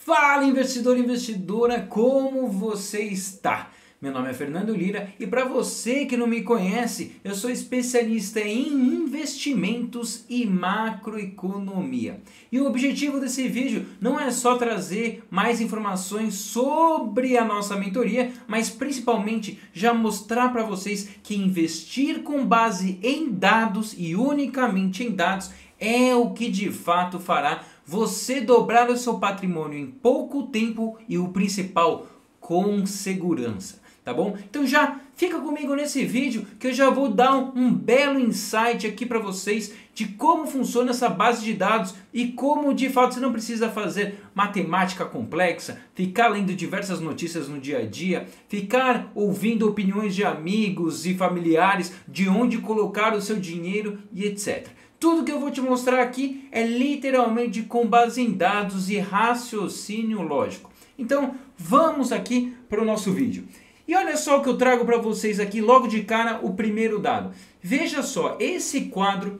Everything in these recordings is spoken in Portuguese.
Fala investidor e investidora, como você está? Meu nome é Fernando Lira e para você que não me conhece, eu sou especialista em investimentos e macroeconomia. E o objetivo desse vídeo não é só trazer mais informações sobre a nossa mentoria, mas principalmente já mostrar para vocês que investir com base em dados e unicamente em dados é o que de fato fará você dobrar o seu patrimônio em pouco tempo e o principal, com segurança, tá bom? Então já fica comigo nesse vídeo que eu já vou dar um belo insight aqui para vocês de como funciona essa base de dados e como de fato você não precisa fazer matemática complexa, ficar lendo diversas notícias no dia a dia, ficar ouvindo opiniões de amigos e familiares de onde colocar o seu dinheiro e etc. Tudo que eu vou te mostrar aqui é literalmente com base em dados e raciocínio lógico. Então vamos aqui para o nosso vídeo. E olha só o que eu trago para vocês aqui logo de cara, o primeiro dado. Veja só, esse quadro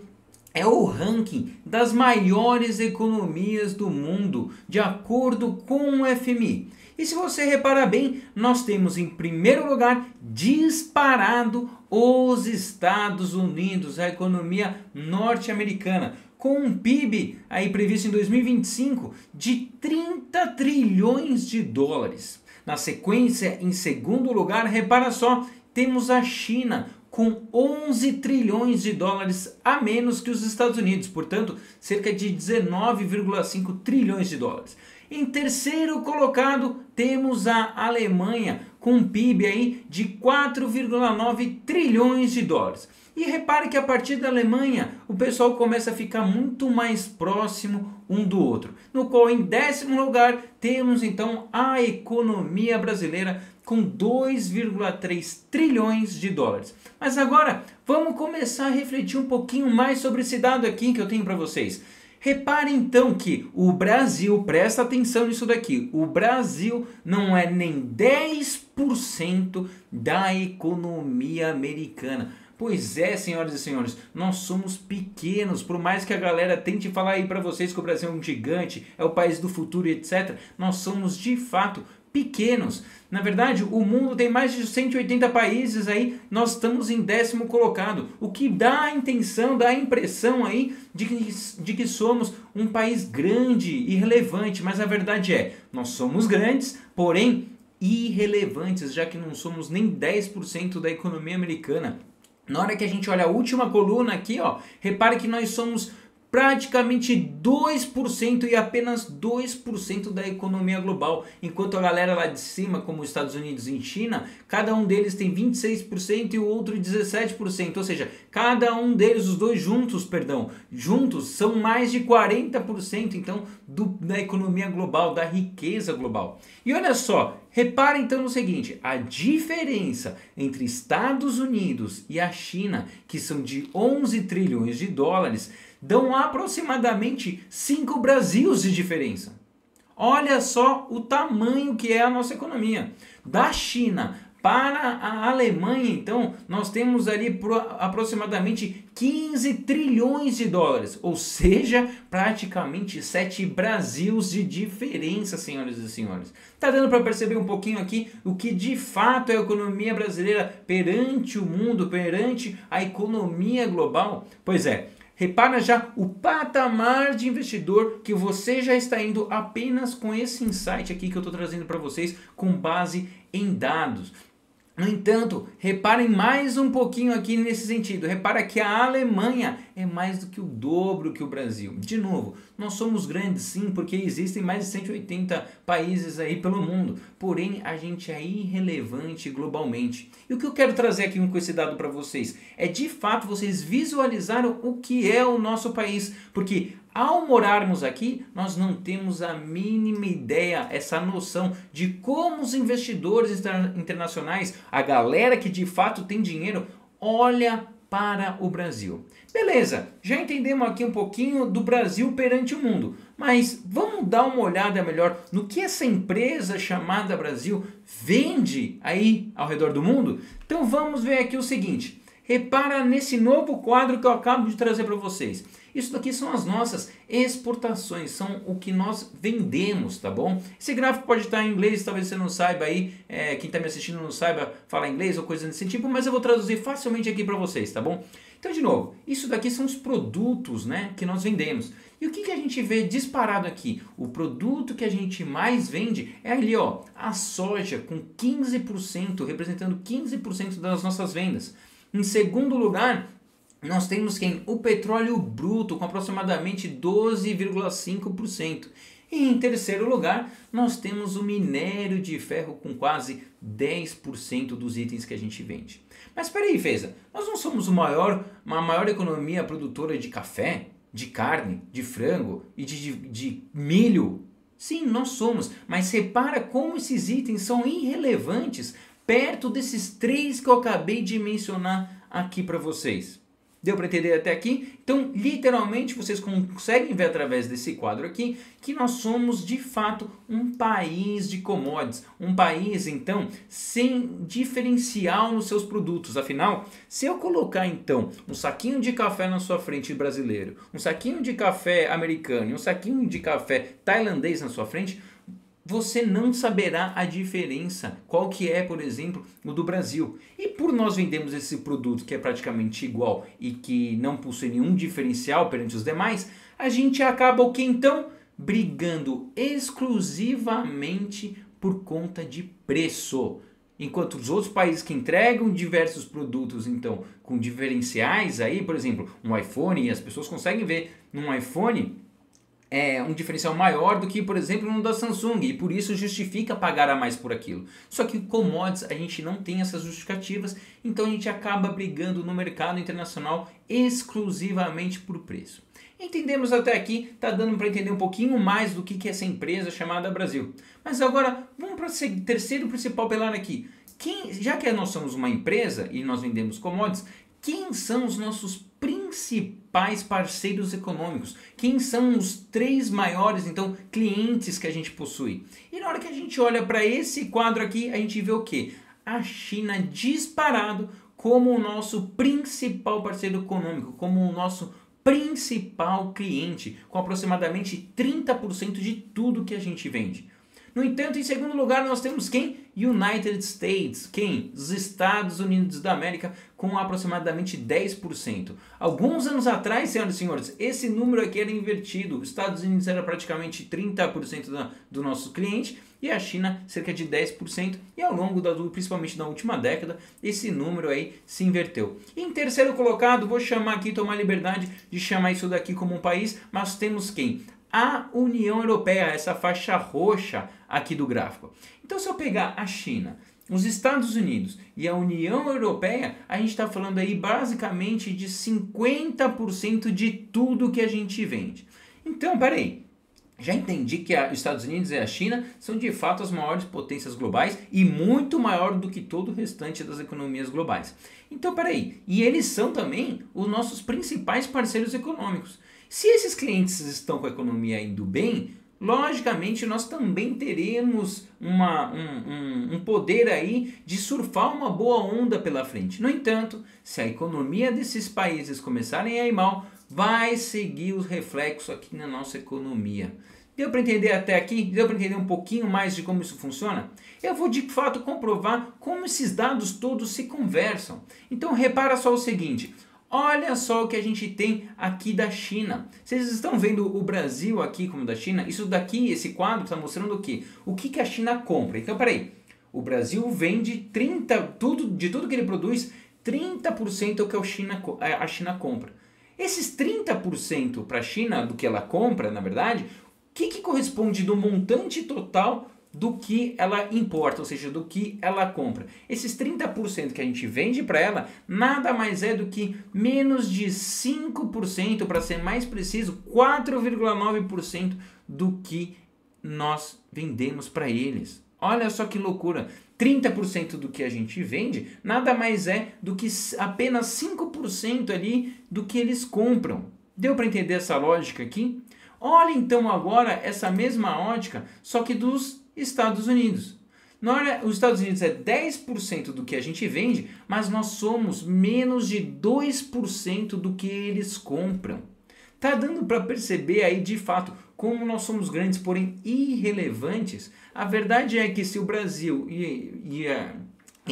é o ranking das maiores economias do mundo, de acordo com o FMI. E se você reparar bem, nós temos em primeiro lugar, disparado, os Estados Unidos, a economia norte-americana, com um PIB aí previsto em 2025 de 30 trilhões de dólares. Na sequência, em segundo lugar, repara só, temos a China com 11 trilhões de dólares a menos que os Estados Unidos, portanto, cerca de 19,5 trilhões de dólares. Em terceiro colocado, temos a Alemanha com um PIB aí de 4,9 trilhões de dólares. E repare que a partir da Alemanha, o pessoal começa a ficar muito mais próximo um do outro. No qual, em décimo lugar, temos então a economia brasileira com 2,3 trilhões de dólares. Mas agora, vamos começar a refletir um pouquinho mais sobre esse dado aqui que eu tenho para vocês. Repare então que o Brasil, presta atenção nisso daqui, o Brasil não é nem 10% da economia americana. Pois é, senhoras e senhores, nós somos pequenos, por mais que a galera tente falar aí para vocês que o Brasil é um gigante, é o país do futuro, etc. Nós somos de fato pequenos. Na verdade, o mundo tem mais de 180 países aí, nós estamos em décimo colocado, o que dá a intenção, dá a impressão aí de que somos um país grande e relevante, mas a verdade é, nós somos grandes, porém irrelevantes, já que não somos nem 10% da economia americana. Na hora que a gente olha a última coluna aqui, ó, repare que nós somos praticamente 2% e apenas 2% da economia global, enquanto a galera lá de cima, como os Estados Unidos e China, cada um deles tem 26% e o outro 17%, ou seja, cada um deles, os dois juntos, juntos são mais de 40% então da economia global, da riqueza global. E olha só, repara então no seguinte, a diferença entre Estados Unidos e a China, que são de 11 trilhões de dólares, dão aproximadamente 5 Brasils de diferença. Olha só o tamanho que é a nossa economia. Da China para a Alemanha, então, nós temos ali aproximadamente 15 trilhões de dólares, ou seja, praticamente 7 Brasils de diferença, senhoras e senhores. Tá dando para perceber um pouquinho aqui o que de fato é a economia brasileira perante o mundo, perante a economia global? Pois é. Repara já o patamar de investidor que você já está indo apenas com esse insight aqui que eu estou trazendo para vocês com base em dados. No entanto, reparem mais um pouquinho aqui nesse sentido. Repara que a Alemanha é mais do que o dobro que o Brasil. De novo, nós somos grandes sim, porque existem mais de 180 países aí pelo mundo. Porém, a gente é irrelevante globalmente. E o que eu quero trazer aqui com esse dado para vocês é de fato vocês visualizaram o que é o nosso país. Porque ao morarmos aqui, nós não temos a mínima ideia, essa noção de como os investidores internacionais, a galera que de fato tem dinheiro, olha para o Brasil. Beleza, já entendemos aqui um pouquinho do Brasil perante o mundo, mas vamos dar uma olhada melhor no que essa empresa chamada Brasil vende aí ao redor do mundo? Então vamos ver aqui o seguinte. Repara nesse novo quadro que eu acabo de trazer para vocês. Isso daqui são as nossas exportações, são o que nós vendemos, tá bom? Esse gráfico pode estar em inglês, talvez você não saiba aí, quem está me assistindo não saiba falar inglês ou coisa desse tipo, mas eu vou traduzir facilmente aqui para vocês, tá bom? Então, de novo, isso daqui são os produtos, né, que nós vendemos. E o que a gente vê disparado aqui? O produto que a gente mais vende é ali, ó, a soja com 15%, representando 15% das nossas vendas. Em segundo lugar, nós temos quem? O petróleo bruto com aproximadamente 12,5%. E em terceiro lugar, nós temos o minério de ferro com quase 10% dos itens que a gente vende. Mas espera aí, Feza, nós não somos uma maior economia produtora de café, de carne, de frango e de milho? Sim, nós somos, mas repara como esses itens são irrelevantes perto desses três que eu acabei de mencionar aqui para vocês. Deu para entender até aqui? Então, literalmente, vocês conseguem ver através desse quadro aqui que nós somos, de fato, um país de commodities. Um país, então, sem diferencial nos seus produtos. Afinal, se eu colocar, então, um saquinho de café na sua frente brasileiro, um saquinho de café americano e um saquinho de café tailandês na sua frente, você não saberá a diferença, qual que é, por exemplo, o do Brasil. E por nós vendemos esse produto que é praticamente igual e que não possui nenhum diferencial perante os demais, a gente acaba o que então? Brigando exclusivamente por conta de preço. Enquanto os outros países que entregam diversos produtos, então, com diferenciais aí, por exemplo, um iPhone, e as pessoas conseguem ver num iPhone um diferencial maior do que, por exemplo, no da Samsung, e por isso justifica pagar a mais por aquilo. Só que commodities a gente não tem essas justificativas, então a gente acaba brigando no mercado internacional exclusivamente por preço. Entendemos até aqui, tá dando para entender um pouquinho mais do que é essa empresa chamada Brasil. Mas agora vamos para o terceiro principal pilar aqui. Já que nós somos uma empresa e nós vendemos commodities, quem são os nossos principais parceiros econômicos? Quem são os três maiores, então, clientes que a gente possui? E na hora que a gente olha para esse quadro aqui, a gente vê o quê? A China disparado como o nosso principal parceiro econômico, como o nosso principal cliente, com aproximadamente 30% de tudo que a gente vende. No entanto, em segundo lugar, nós temos quem? United States. Quem? Os Estados Unidos da América, com aproximadamente 10%. Alguns anos atrás, senhoras e senhores, esse número aqui era invertido. Os Estados Unidos era praticamente 30% do nosso cliente e a China cerca de 10%. E ao longo, principalmente na última década, esse número aí se inverteu. Em terceiro colocado, vou chamar aqui, tomar a liberdade de chamar isso daqui como um país, mas temos quem? A União Europeia, essa faixa roxa aqui do gráfico. Então, se eu pegar a China, os Estados Unidos e a União Europeia, a gente está falando aí basicamente de 50% de tudo que a gente vende. Então, peraí, já entendi que os Estados Unidos e a China são de fato as maiores potências globais e muito maior do que todo o restante das economias globais. Então, peraí, e eles são também os nossos principais parceiros econômicos. Se esses clientes estão com a economia indo bem, logicamente nós também teremos um poder aí de surfar uma boa onda pela frente. No entanto, se a economia desses países começarem a ir mal, vai seguir os reflexos aqui na nossa economia. Deu para entender até aqui? Deu para entender um pouquinho mais de como isso funciona? Eu vou de fato comprovar como esses dados todos se conversam. Então repara só o seguinte. Olha só o que a gente tem aqui da China. Vocês estão vendo o Brasil aqui como da China? Isso daqui, esse quadro está mostrando o quê? O que a China compra. Então, peraí. O Brasil vende de tudo que ele produz, 30% é o que a China compra. Esses 30% para a China do que ela compra, na verdade, o que corresponde do montante total do que ela importa, ou seja, do que ela compra. Esses 30% que a gente vende para ela, nada mais é do que menos de 5%, para ser mais preciso, 4,9% do que nós vendemos para eles. Olha só que loucura, 30% do que a gente vende, nada mais é do que apenas 5% ali do que eles compram. Deu para entender essa lógica aqui? Olha então agora essa mesma ótica, só que dos Estados Unidos. Os Estados Unidos é 10% do que a gente vende, mas nós somos menos de 2% do que eles compram. Tá dando para perceber aí de fato como nós somos grandes, porém irrelevantes? A verdade é que se o Brasil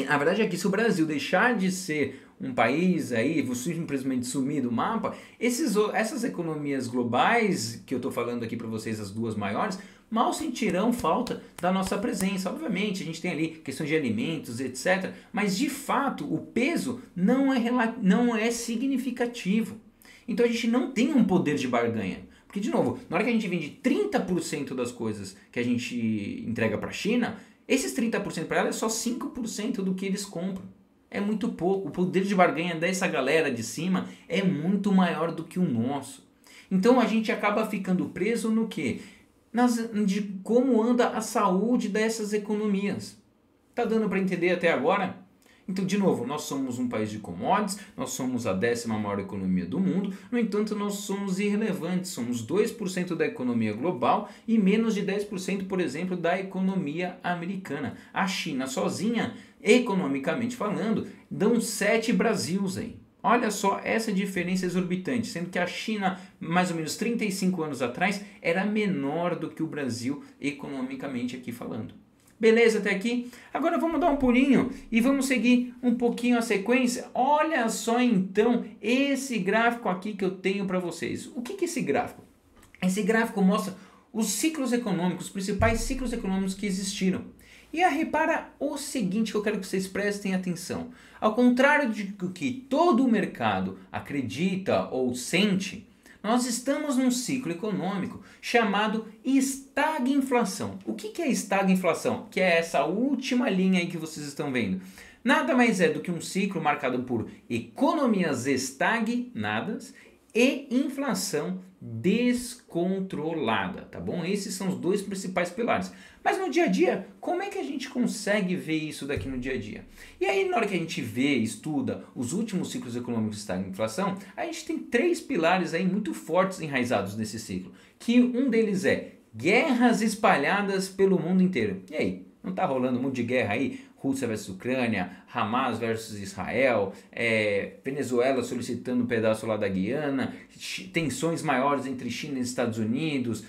a verdade é que se o Brasil deixar de ser um país aí, simplesmente sumir do mapa, essas economias globais que eu estou falando aqui para vocês, as duas maiores, mal sentirão falta da nossa presença. Obviamente, a gente tem ali questões de alimentos, etc. Mas, de fato, o peso não é significativo. Então, a gente não tem um poder de barganha. Porque, de novo, na hora que a gente vende 30% das coisas que a gente entrega para a China, esses 30% para ela é só 5% do que eles compram. É muito pouco. O poder de barganha dessa galera de cima é muito maior do que o nosso. Então, a gente acaba ficando preso no quê? De como anda a saúde dessas economias. Tá dando para entender até agora? Então, de novo, nós somos um país de commodities, nós somos a 10ª maior economia do mundo, no entanto, nós somos irrelevantes, somos 2% da economia global e menos de 10%, por exemplo, da economia americana. A China sozinha, economicamente falando, dão 7 Brasils aí. Olha só essa diferença exorbitante, sendo que a China, mais ou menos 35 anos atrás, era menor do que o Brasil economicamente aqui falando. Beleza até aqui? Agora vamos dar um pulinho e vamos seguir um pouquinho a sequência. Olha só então esse gráfico aqui que eu tenho para vocês. O que é esse gráfico? Esse gráfico mostra os ciclos econômicos, os principais ciclos econômicos que existiram. E repara o seguinte que eu quero que vocês prestem atenção. Ao contrário de que todo o mercado acredita ou sente, nós estamos num ciclo econômico chamado estagflação. O que é estagflação? Que é essa última linha aí que vocês estão vendo. Nada mais é do que um ciclo marcado por economias estagnadas e inflação descontrolada, tá bom? Esses são os dois principais pilares. Mas no dia a dia, como é que a gente consegue ver isso daqui no dia a dia? E aí, na hora que a gente vê, estuda os últimos ciclos econômicos de estagflação, a gente tem 3 pilares aí muito fortes enraizados nesse ciclo. Que um deles é guerras espalhadas pelo mundo inteiro. E aí, não tá rolando um monte de guerra aí? Rússia versus Ucrânia, Hamas versus Israel, Venezuela solicitando um pedaço lá da Guiana, tensões maiores entre China e Estados Unidos,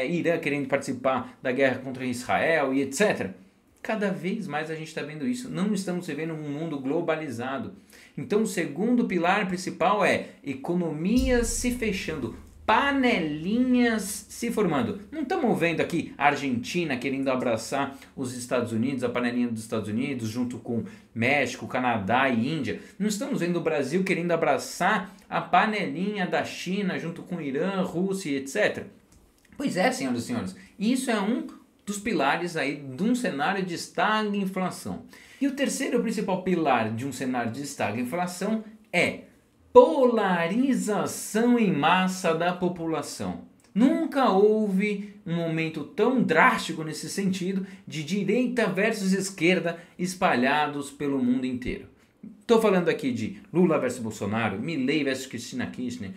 Irã querendo participar da guerra contra Israel e etc. Cada vez mais a gente está vendo isso. Não estamos vivendo um mundo globalizado. Então o segundo pilar principal é economias se fechando, panelinhas se formando. Não estamos vendo aqui a Argentina querendo abraçar os Estados Unidos, a panelinha dos Estados Unidos, junto com México, Canadá e Índia. Não estamos vendo o Brasil querendo abraçar a panelinha da China, junto com Irã, Rússia e etc. Pois é, senhoras e senhores, isso é um dos pilares aí de um cenário de estagflação. E o terceiro principal pilar de um cenário de estagflação é polarização em massa da população. Nunca houve um momento tão drástico nesse sentido de direita versus esquerda espalhados pelo mundo inteiro. Estou falando aqui de Lula versus Bolsonaro, Milley versus Cristina Kirchner,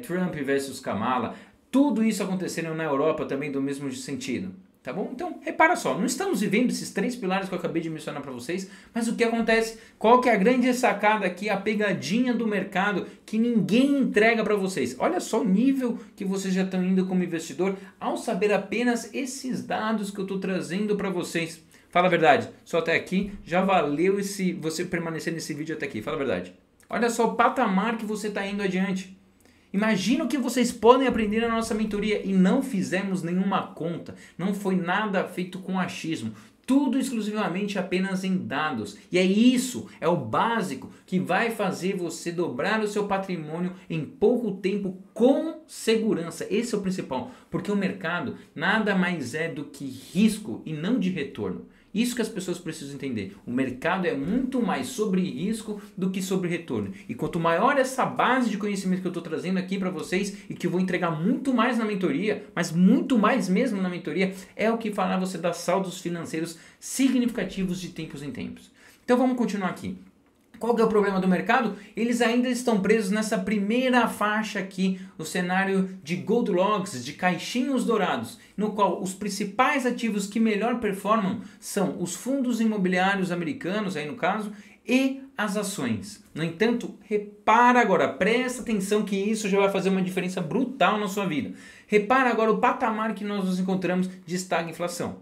Trump versus Kamala. Tudo isso acontecendo na Europa também do mesmo sentido. Tá bom? Então, repara só, não estamos vivendo esses 3 pilares que eu acabei de mencionar para vocês, mas o que acontece? Qual que é a grande sacada aqui, a pegadinha do mercado que ninguém entrega para vocês? Olha só o nível que vocês já estão indo como investidor ao saber apenas esses dados que eu estou trazendo para vocês. Fala a verdade, só até aqui já valeu você permanecer nesse vídeo até aqui, fala a verdade. Olha só o patamar que você está indo adiante. Imagina o que vocês podem aprender na nossa mentoria e não fizemos nenhuma conta, não foi nada feito com achismo, tudo exclusivamente apenas em dados. E isso, é o básico que vai fazer você dobrar o seu patrimônio em pouco tempo com segurança. Esse é o principal, porque o mercado nada mais é do que risco e não de retorno. Isso que as pessoas precisam entender. O mercado é muito mais sobre risco do que sobre retorno. E quanto maior essa base de conhecimento que eu estou trazendo aqui para vocês e que eu vou entregar muito mais na mentoria, mas muito mais mesmo na mentoria, é o que fará você dar saldos financeiros significativos de tempos em tempos. Então vamos continuar aqui. Qual que é o problema do mercado? Eles ainda estão presos nessa primeira faixa aqui, o cenário de Goldilocks, de caixinhos dourados, no qual os principais ativos que melhor performam são os fundos imobiliários americanos, aí no caso, e as ações. No entanto, repara agora, presta atenção que isso já vai fazer uma diferença brutal na sua vida. Repara agora o patamar que nós nos encontramos de estagflação.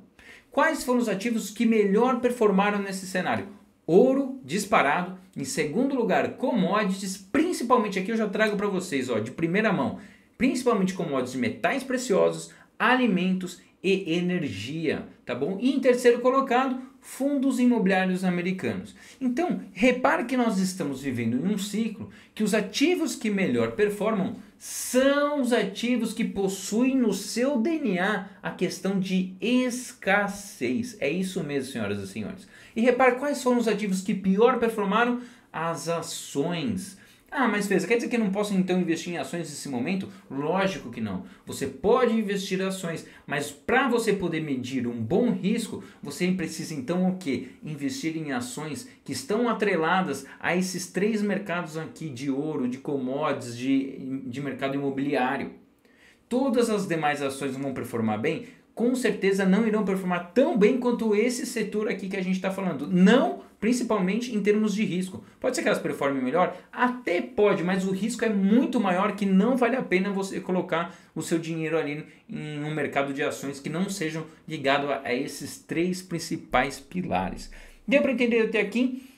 Quais foram os ativos que melhor performaram nesse cenário? Ouro disparado, em segundo lugar commodities, principalmente aqui eu já trago para vocês de primeira mão, principalmente commodities de metais preciosos, alimentos e energia, tá bom? E em terceiro colocado, fundos imobiliários americanos. Então, repare que nós estamos vivendo em um ciclo que os ativos que melhor performam são os ativos que possuem no seu DNA a questão de escassez. É isso mesmo, senhoras e senhores. E repare quais foram os ativos que pior performaram? As ações. Ah, mas Feza, quer dizer que eu não posso então investir em ações nesse momento? Lógico que não. Você pode investir em ações, mas para você poder medir um bom risco, você precisa então o quê? Investir em ações que estão atreladas a esses três mercados aqui de ouro, de commodities, de mercado imobiliário. Todas as demais ações vão performar bem? Com certeza não irão performar tão bem quanto esse setor aqui que a gente está falando. Não, principalmente em termos de risco. Pode ser que elas performem melhor? Até pode, mas o risco é muito maior que não vale a pena você colocar o seu dinheiro ali em um mercado de ações que não sejam ligados a esses três principais pilares. Deu para entender até aqui?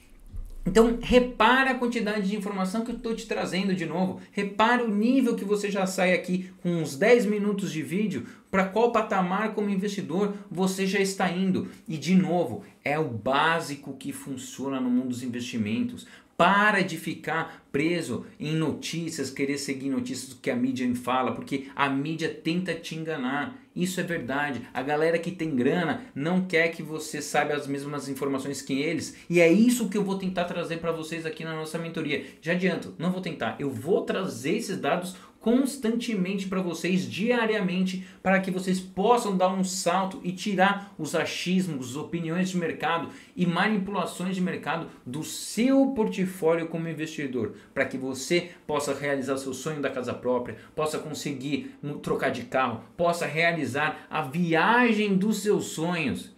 Então, repara a quantidade de informação que eu estou te trazendo de novo. Repara o nível que você já sai aqui com uns 10 minutos de vídeo. Para qual patamar como investidor você já está indo. E, de novo, é o básico que funciona no mundo dos investimentos. Para de ficar preso em notícias, querer seguir notícias do que a mídia fala, porque a mídia tenta te enganar. Isso é verdade. A galera que tem grana não quer que você saiba as mesmas informações que eles. E é isso que eu vou tentar trazer para vocês aqui na nossa mentoria. Já adianto, não vou tentar. Eu vou trazer esses dados constantemente para vocês, diariamente, para que vocês possam dar um salto e tirar os achismos, opiniões de mercado e manipulações de mercado do seu portfólio como investidor, para que você possa realizar o seu sonho da casa própria, possa conseguir trocar de carro, possa realizar a viagem dos seus sonhos.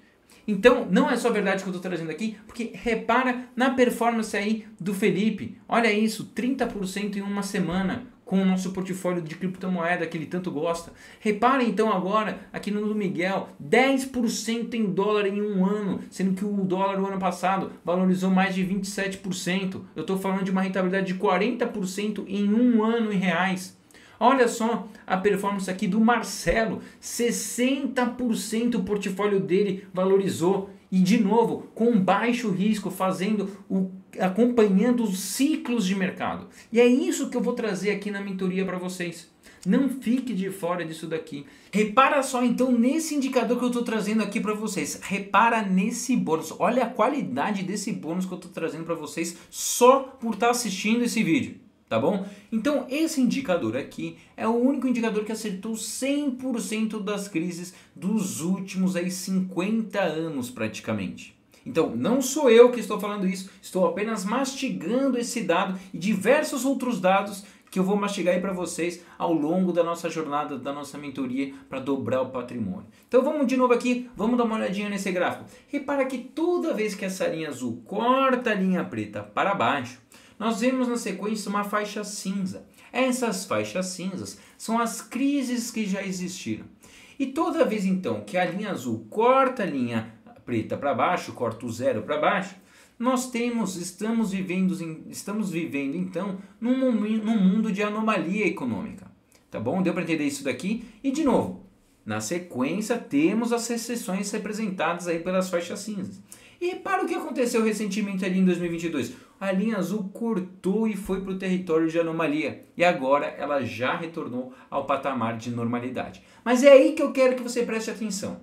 Então, não é só verdade que eu estou trazendo aqui, porque repara na performance aí do Felipe. Olha isso, 30% em uma semana com o nosso portfólio de criptomoeda que ele tanto gosta. Repare então agora aqui no do Miguel, 10% em dólar em um ano, sendo que o dólar o ano passado valorizou mais de 27%. Eu estou falando de uma rentabilidade de 40% em um ano em reais. Olha só a performance aqui do Marcelo, 60% o portfólio dele valorizou. E de novo, com baixo risco, acompanhando os ciclos de mercado. E é isso que eu vou trazer aqui na mentoria para vocês. Não fique de fora disso daqui. Repara só então nesse indicador que eu estou trazendo aqui para vocês. Repara nesse bônus. Olha a qualidade desse bônus que eu estou trazendo para vocês só por estar assistindo esse vídeo. Tá bom? Então esse indicador aqui é o único indicador que acertou 100% das crises dos últimos 50 anos praticamente. Então não sou eu que estou falando isso, estou apenas mastigando esse dado e diversos outros dados que eu vou mastigar aí para vocês ao longo da nossa jornada, da nossa mentoria para dobrar o patrimônio. Então vamos de novo aqui, vamos dar uma olhadinha nesse gráfico. Repara que toda vez que essa linha azul corta a linha preta para baixo, nós vemos na sequência uma faixa cinza. Essas faixas cinzas são as crises que já existiram. E toda vez então que a linha azul corta a linha preta para baixo, corta o zero para baixo, nós estamos vivendo então num mundo de anomalia econômica. Tá bom? Deu para entender isso daqui? E de novo, na sequência temos as recessões representadas aí pelas faixas cinzas. E repara o que aconteceu recentemente ali em 2022. A linha azul cortou e foi para o território de anomalia. E agora ela já retornou ao patamar de normalidade. Mas é aí que eu quero que você preste atenção.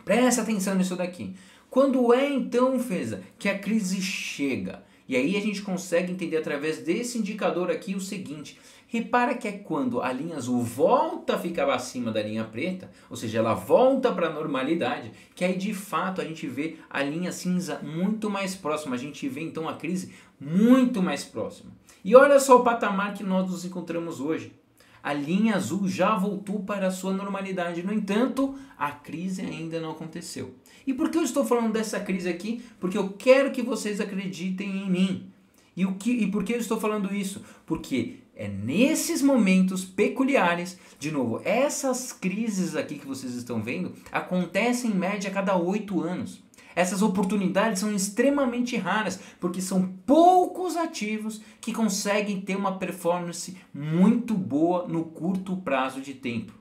Preste atenção nisso daqui. Quando é então, Feza, que a crise chega? E aí a gente consegue entender através desse indicador aqui o seguinte. Repara que é quando a linha azul volta a ficar acima da linha preta, ou seja, ela volta para a normalidade, que aí de fato a gente vê a linha cinza muito mais próxima, a gente vê então a crise muito mais próxima. E olha só o patamar que nós nos encontramos hoje. A linha azul já voltou para a sua normalidade, no entanto, a crise ainda não aconteceu. E por que eu estou falando dessa crise aqui? Porque eu quero que vocês acreditem em mim. E por que eu estou falando isso? Porque é nesses momentos peculiares, de novo, essas crises aqui que vocês estão vendo acontecem em média a cada 8 anos. Essas oportunidades são extremamente raras, porque são poucos ativos que conseguem ter uma performance muito boa no curto prazo de tempo.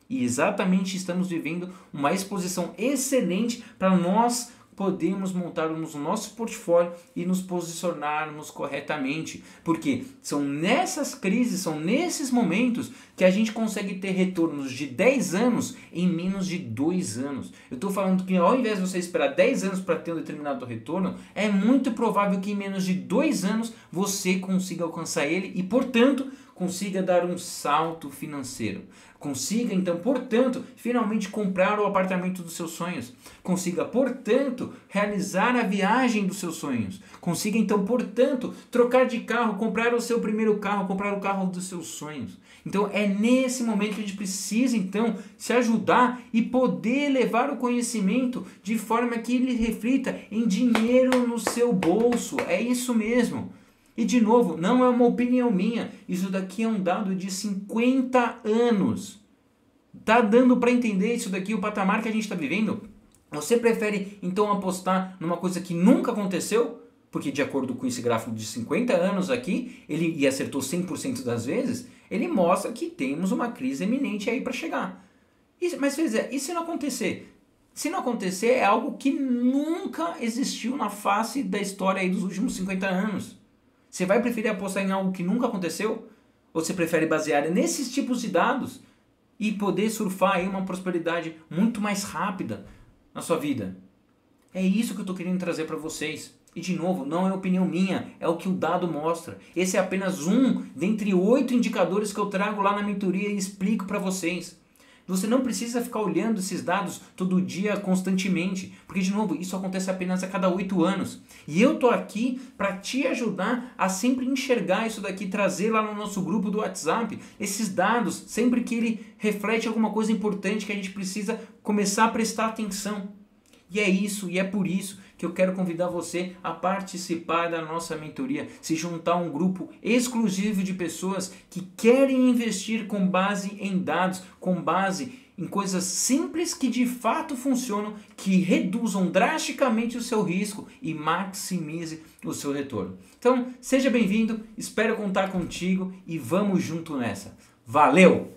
E exatamente estamos vivendo uma exposição excelente para nós podemos montarmos o nosso portfólio e nos posicionarmos corretamente, porque são nessas crises, são nesses momentos que a gente consegue ter retornos de 10 anos em menos de 2 anos. Eu estou falando que ao invés de você esperar 10 anos para ter um determinado retorno, é muito provável que em menos de 2 anos você consiga alcançar ele e, portanto, consiga dar um salto financeiro. Consiga, então, portanto, finalmente comprar o apartamento dos seus sonhos. Consiga, portanto, realizar a viagem dos seus sonhos. Consiga, então, portanto, trocar de carro, comprar o seu primeiro carro, comprar o carro dos seus sonhos. Então, é nesse momento que a gente precisa, então, se ajudar e poder levar o conhecimento de forma que ele reflita em dinheiro no seu bolso. É isso mesmo. E de novo, não é uma opinião minha, isso daqui é um dado de 50 anos. Tá dando para entender isso daqui, o patamar que a gente está vivendo? Você prefere então apostar numa coisa que nunca aconteceu? Porque de acordo com esse gráfico de 50 anos aqui, ele acertou 100% das vezes, ele mostra que temos uma crise iminente aí para chegar. Mas e se não acontecer? Se não acontecer, é algo que nunca existiu na face da história aí dos últimos 50 anos. Você vai preferir apostar em algo que nunca aconteceu? Ou você prefere basear nesses tipos de dados e poder surfar aí uma prosperidade muito mais rápida na sua vida? É isso que eu estou querendo trazer para vocês. E de novo, não é opinião minha, é o que o dado mostra. Esse é apenas um dentre 8 indicadores que eu trago lá na mentoria e explico para vocês. Você não precisa ficar olhando esses dados todo dia, constantemente, porque, de novo, isso acontece apenas a cada 8 anos. E eu tô aqui para te ajudar a sempre enxergar isso daqui, trazer lá no nosso grupo do WhatsApp esses dados, sempre que ele reflete alguma coisa importante que a gente precisa começar a prestar atenção. E é isso, e é por isso que eu quero convidar você a participar da nossa mentoria, se juntar a um grupo exclusivo de pessoas que querem investir com base em dados, com base em coisas simples que de fato funcionam, que reduzam drasticamente o seu risco e maximize o seu retorno. Então, seja bem-vindo, espero contar contigo e vamos junto nessa. Valeu!